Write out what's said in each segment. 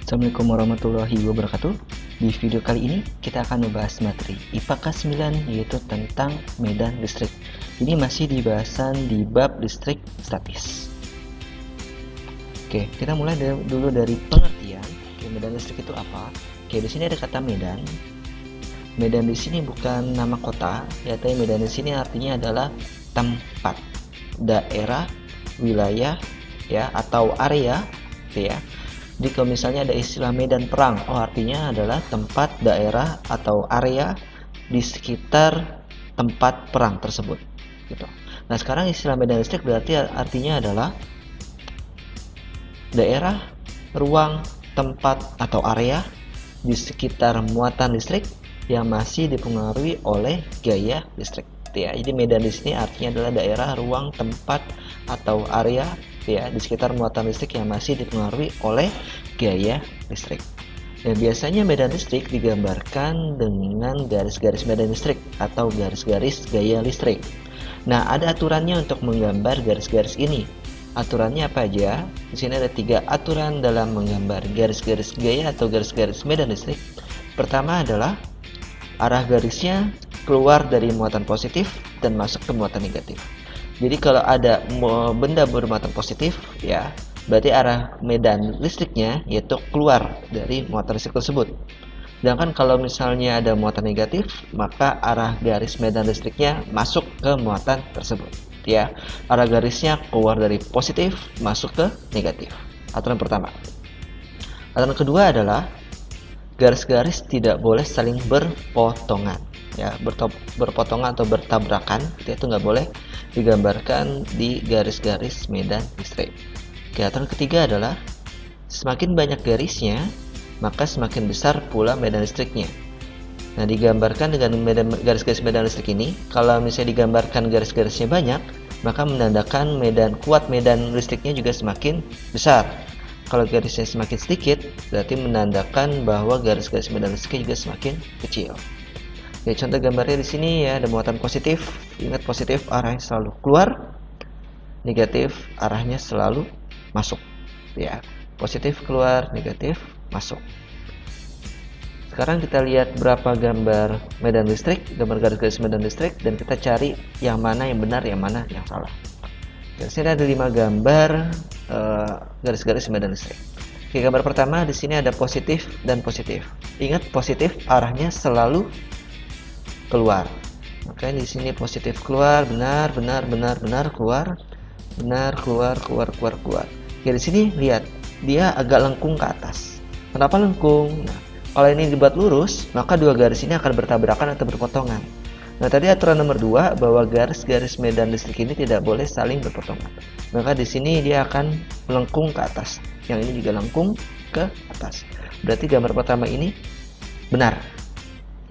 Assalamualaikum warahmatullahi wabarakatuh. Di video kali ini kita akan membahas materi IPA kelas 9 yaitu tentang medan listrik. Ini masih di bahasan di bab listrik statis. Oke, kita mulai dulu dari pengertian. Oke, medan listrik itu apa? Oke, di sini ada kata medan. Medan di sini bukan nama kota, ya, tapi medan di sini artinya adalah tempat, daerah, wilayah, ya, atau area, ya. Jadi kalau misalnya ada istilah medan perang, artinya adalah tempat, daerah, atau area di sekitar tempat perang tersebut. Gitu. Nah, sekarang istilah medan listrik berarti artinya adalah daerah, ruang, tempat, atau area di sekitar muatan listrik yang masih dipengaruhi oleh gaya listrik. Ya, jadi medan di sini artinya adalah daerah, ruang, tempat, atau area, ya, di sekitar muatan listrik yang masih dipengaruhi oleh gaya listrik. Dan biasanya medan listrik digambarkan dengan garis-garis medan listrik atau garis-garis gaya listrik. Nah, ada aturannya untuk menggambar garis-garis ini. Aturannya apa aja? Di sini ada 3 aturan dalam menggambar garis-garis gaya atau garis-garis medan listrik. Pertama adalah arah garisnya keluar dari muatan positif dan masuk ke muatan negatif. Jadi kalau ada benda bermuatan positif, ya, berarti arah medan listriknya yaitu keluar dari muatan listrik tersebut. Sedangkan kalau misalnya ada muatan negatif, maka arah garis medan listriknya masuk ke muatan tersebut. Ya, arah garisnya keluar dari positif masuk ke negatif. Aturan pertama. Aturan kedua adalah garis-garis tidak boleh saling berpotongan, ya, berpotongan atau bertabrakan, itu nggak boleh digambarkan di garis-garis medan listrik. Aturan ketiga adalah semakin banyak garisnya, maka semakin besar pula medan listriknya. Nah, digambarkan dengan garis-garis medan listrik ini, kalau misalnya digambarkan garis-garisnya banyak, maka menandakan kuat medan listriknya juga semakin besar. Kalau garisnya semakin sedikit, berarti menandakan bahwa garis-garis medan listriknya juga semakin kecil. Oke, contoh gambarnya di sini ya, ada muatan positif. Ingat, positif arahnya selalu keluar, negatif arahnya selalu masuk. Ya, positif keluar, negatif masuk. Sekarang kita lihat berapa gambar medan listrik, gambar garis-garis medan listrik, dan kita cari yang mana yang benar, yang mana yang salah. Di sini ada 5 gambar garis-garis medan listrik. Oke, gambar pertama di sini ada positif dan positif. Ingat, positif arahnya selalu keluar. Makanya di sini positif keluar, benar keluar, benar keluar. Oke, di sini lihat dia agak lengkung ke atas. Kenapa lengkung? Nah, kalau ini dibuat lurus, maka dua garis ini akan bertabrakan atau berpotongan. Nah, tadi aturan nomor 2 bahwa garis-garis medan listrik ini tidak boleh saling berpotongan. Maka di sini dia akan melengkung ke atas. Yang ini juga lengkung ke atas. Berarti gambar pertama ini benar.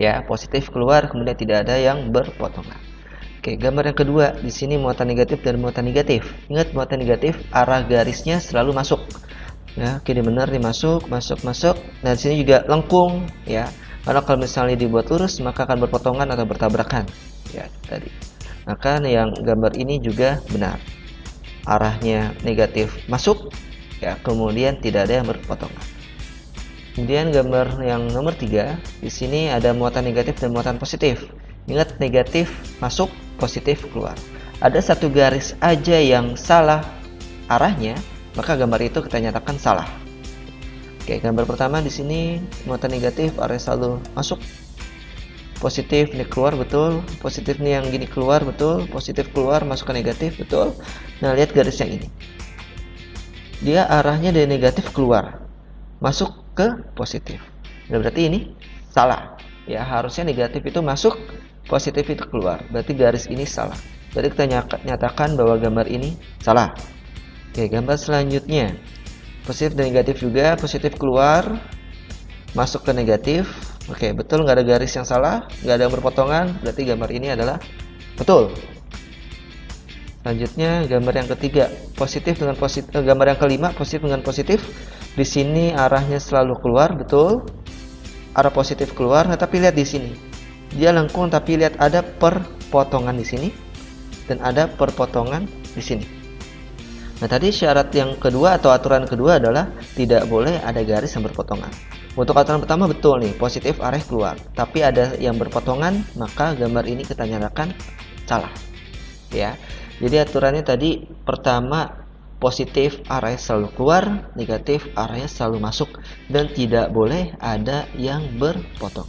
Ya, positif keluar, kemudian tidak ada yang berpotongan. Oke, gambar yang kedua, di sini muatan negatif dan muatan negatif. Ingat, muatan negatif arah garisnya selalu masuk. Ya, oke, ini benar, masuk. Nah, di sini juga lengkung, ya. Karena kalau misalnya dibuat lurus, maka akan berpotongan atau bertabrakan. Ya, tadi. Maka yang gambar ini juga benar. Arahnya negatif masuk, ya, kemudian tidak ada yang berpotongan. Kemudian gambar yang nomor 3, di sini ada muatan negatif dan muatan positif. Ingat, negatif masuk, positif keluar. Ada satu garis aja yang salah arahnya, maka gambar itu kita nyatakan salah. Oke, gambar pertama di sini muatan negatif arah selalu masuk, positif ini keluar, betul. Positif nih yang gini keluar, betul. Positif keluar masuk ke negatif, betul. Nah, lihat garis yang ini, dia arahnya dari negatif keluar masuk ke positif. Nah, berarti ini salah. Ya, harusnya negatif itu masuk, positif itu keluar. Berarti garis ini salah. Berarti kita nyatakan bahwa gambar ini salah. Oke, gambar selanjutnya positif dan negatif juga, positif keluar masuk ke negatif. Oke, betul, nggak ada garis yang salah, nggak ada yang berpotongan, berarti gambar ini adalah betul. Selanjutnya gambar yang ketiga, positif dengan positif. Gambar yang kelima, positif dengan positif. Di sini arahnya selalu keluar, betul. Arah positif keluar. Nah, tapi lihat di sini, dia lengkung, tapi lihat ada perpotongan di sini dan ada perpotongan di sini. Nah, tadi syarat yang kedua atau aturan kedua adalah tidak boleh ada garis yang berpotongan. Untuk aturan pertama betul nih, positif arah keluar. Tapi ada yang berpotongan, maka gambar ini kita nyatakan salah. Ya. Jadi aturannya tadi pertama positif arahnya selalu keluar, negatif arahnya selalu masuk, dan tidak boleh ada yang berpotong.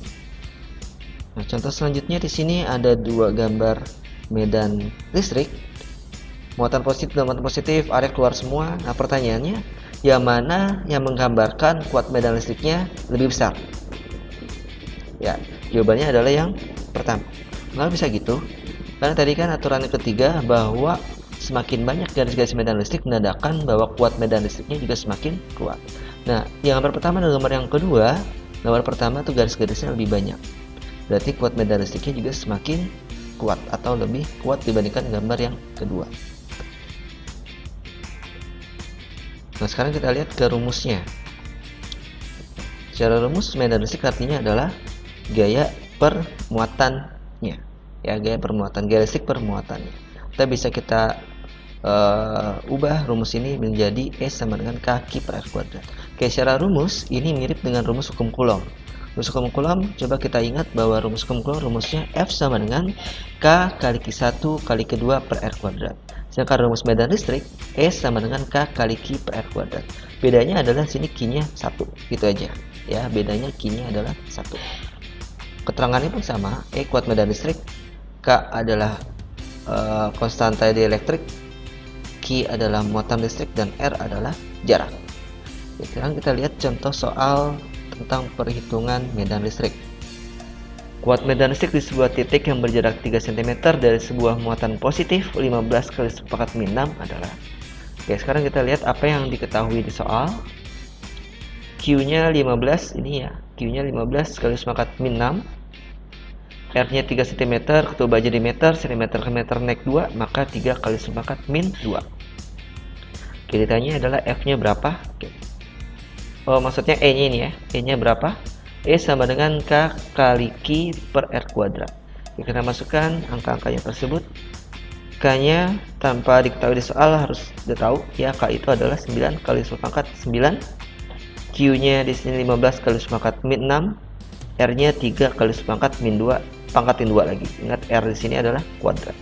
Nah, contoh selanjutnya di sini ada dua gambar medan listrik, muatan positif dan muatan positif, arah keluar semua. Nah, pertanyaannya, yang mana yang menggambarkan kuat medan listriknya lebih besar? Ya, jawabannya adalah yang pertama. Kenapa bisa gitu? Karena tadi kan aturan yang ketiga bahwa semakin banyak garis-garis medan listrik menandakan bahwa kuat medan listriknya juga semakin kuat. Nah, yang gambar pertama dan gambar yang kedua, gambar pertama tuh garis-garisnya lebih banyak. Berarti kuat medan listriknya juga semakin kuat atau lebih kuat dibandingkan gambar yang kedua. Nah, sekarang kita lihat ke rumusnya. Secara rumus medan listrik artinya adalah gaya permuatannya. Ya, gaya permuatan, gaya listrik permuatannya. Kita ubah rumus ini menjadi E sama dengan kaki per R kuadrat. Oke, secara rumus ini mirip dengan rumus hukum Coulomb. Rumus hukum Coulomb, coba kita ingat bahwa rumus hukum Coulomb rumusnya F sama dengan K kali Q1 kali Q2 per R kuadrat. Sedangkan rumus medan listrik E sama dengan K kali Q per R kuadrat. Bedanya adalah sini Q-nya 1, gitu aja. Ya, bedanya Q-nya adalah 1. Keterangannya pun sama, E kuat medan listrik, K adalah konstanta dielektrik, Q adalah muatan listrik, dan R adalah jarak. Oke, sekarang kita lihat contoh soal tentang perhitungan medan listrik. Kuat medan listrik di sebuah titik yang berjarak 3 cm dari sebuah muatan positif 15 kali sepakat min 6 adalah. Oke, sekarang kita lihat apa yang diketahui di soal. Q-nya 15, ini ya, Q-nya 15 kali sepakat min 6. R-nya 3 cm, ketua baja di meter, cm ke meter naik 2, maka 3 kali sepakat min 2. Oke, ditanya adalah F-nya berapa? Oke. Oh, maksudnya E-nya ini ya. E-nya berapa? E sama dengan K kali Q per R kuadrat. Oke, kita masukkan angka-angkanya tersebut. K-nya tanpa diketahui di soal harus sudah tahu ya, K itu adalah 9 kali sepakat 9. Q-nya di sini 15 kali sepakat min 6. R-nya 3 kali sepakat min 2. Pangkatin 2 lagi. Ingat R di sini adalah kuadrat.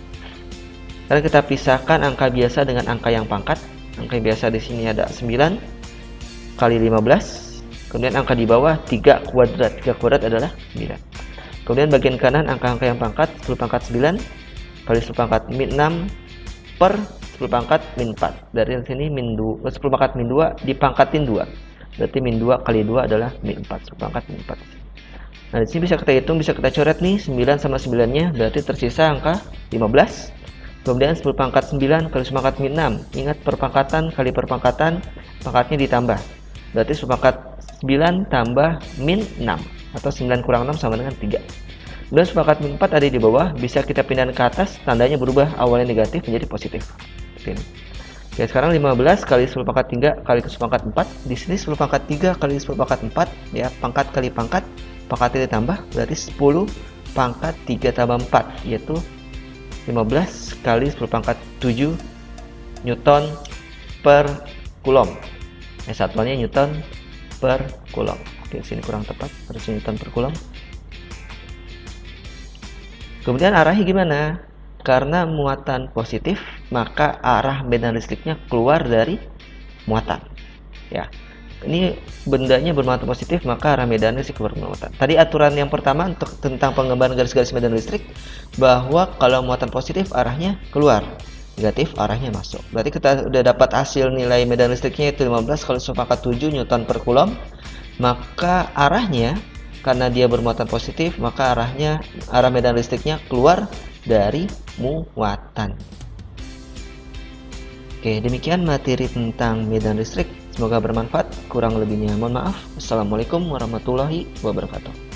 Sekarang kita pisahkan angka biasa dengan angka yang pangkat. Angka biasa di sini ada 9 kali 15. Kemudian angka di bawah 3 kuadrat. 3 kuadrat adalah 9. Kemudian bagian kanan angka-angka yang pangkat 10 pangkat 9 kali 10 pangkat min 6 per 10 pangkat min 4. Dari sini min 2, 10 pangkat min 2 dipangkatin 2. Berarti min 2 kali 2 adalah min 4. 10 pangkat min 4. Nah, di sini bisa kita hitung, bisa kita coret nih 9 sama 9-nya, berarti tersisa angka 15. Kemudian 10 pangkat 9 kali 10 pangkat min 6. Ingat perpangkatan kali perpangkatan, pangkatnya ditambah. Berarti 10 pangkat 9 tambah min 6 atau 9 kurang 6 sama dengan 3. Kemudian 10 pangkat min 4 ada di bawah, bisa kita pindahkan ke atas, tandanya berubah, awalnya negatif menjadi positif. Oke. Oke, sekarang 15 kali 10 pangkat 3 kali 10 pangkat 4. Di sini 10 pangkat 3 kali 10 pangkat 4 ya, pangkat kali pangkat. Pangkatnya ditambah, berarti 10 pangkat 3 tambah 4, yaitu 15 kali 10 pangkat 7 Newton per Coulomb. Satuannya Newton per Coulomb. Oke, sini kurang tepat, harus Newton per Coulomb. Kemudian arahnya gimana? Karena muatan positif, maka arah medan listriknya keluar dari muatan. Ya. Ini bendanya bermuatan positif, maka arah medan listrik keluar muatan. Tadi aturan yang pertama untuk tentang penggambaran garis-garis medan listrik, bahwa kalau muatan positif arahnya keluar, negatif arahnya masuk. Berarti kita udah dapat hasil nilai medan listriknya itu 15 kali 10 pangkat 7 Newton per Coulomb. Maka arahnya, karena dia bermuatan positif, maka arah medan listriknya keluar dari muatan. Oke, demikian materi tentang medan listrik. Semoga bermanfaat. Kurang lebihnya mohon maaf. Assalamualaikum warahmatullahi wabarakatuh.